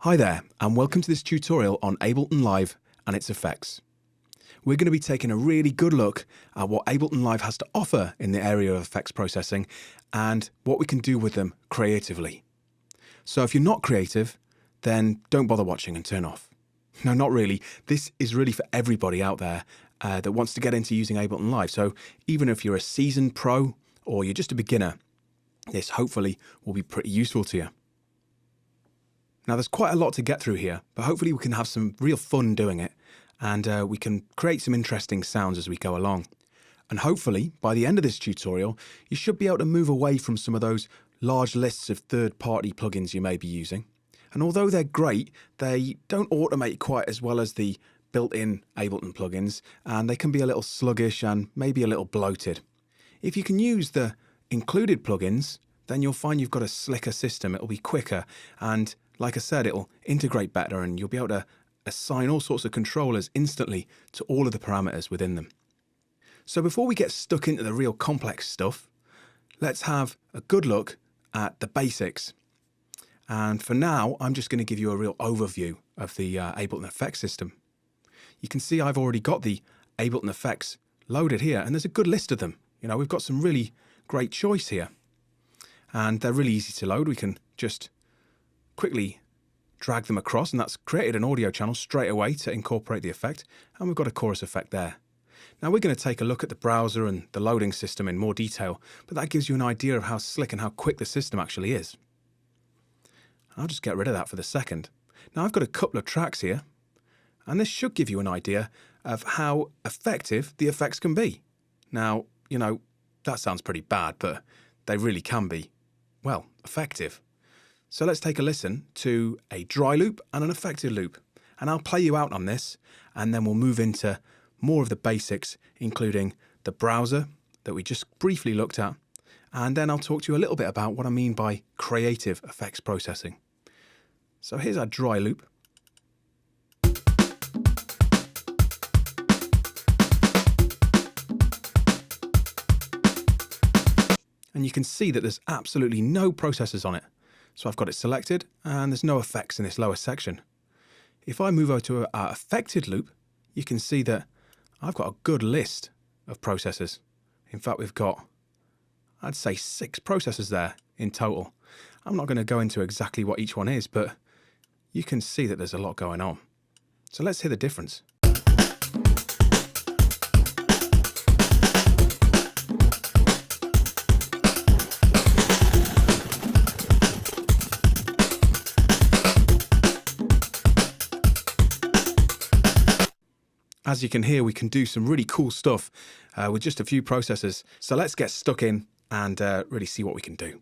Hi there, and welcome to this tutorial on Ableton Live and its effects. We're going to be taking a really good look at what Ableton Live has to offer in the area of effects processing and what we can do with them creatively. So if you're not creative, then don't bother watching and turn off. No, not really. This is really for everybody out there that wants to get into using Ableton Live. So even if you're a seasoned pro or you're just a beginner, this hopefully will be pretty useful to you. Now there's quite a lot to get through here, but hopefully we can have some real fun doing it and we can create some interesting sounds as we go along. And hopefully by the end of this tutorial, you should be able to move away from some of those large lists of third-party plugins you may be using. And although they're great, they don't automate quite as well as the built-in Ableton plugins, and they can be a little sluggish and maybe a little bloated. If you can use the included plugins, then you'll find you've got a slicker system. It'll be quicker, and like I said, it'll integrate better and you'll be able to assign all sorts of controllers instantly to all of the parameters within them. So before we get stuck into the real complex stuff, let's have a good look at the basics. And for now, I'm just going to give you a real overview of the Ableton Effects system. You can see I've already got the Ableton Effects loaded here, and there's a good list of them. You know, we've got some really great choice here. And they're really easy to load. We can just quickly drag them across, and that's created an audio channel straight away to incorporate the effect, and we've got a chorus effect there. Now we're going to take a look at the browser and the loading system in more detail, but that gives you an idea of how slick and how quick the system actually is. I'll just get rid of that for the second. Now I've got a couple of tracks here, and this should give you an idea of how effective the effects can be. Now, you know, that sounds pretty bad, but they really can be, well, effective. So let's take a listen to a dry loop and an affected loop. And I'll play you out on this, and then we'll move into more of the basics, including the browser that we just briefly looked at. And then I'll talk to you a little bit about what I mean by creative effects processing. So here's our dry loop. And you can see that there's absolutely no processors on it. So I've got it selected and there's no effects in this lower section. If I move over to our affected loop, you can see that I've got a good list of processors. In fact, we've got, I'd say 6 processors there in total. I'm not going to go into exactly what each one is, but you can see that there's a lot going on. So let's hear the difference. As you can hear, we can do some really cool stuff with just a few processors. So let's get stuck in and really see what we can do.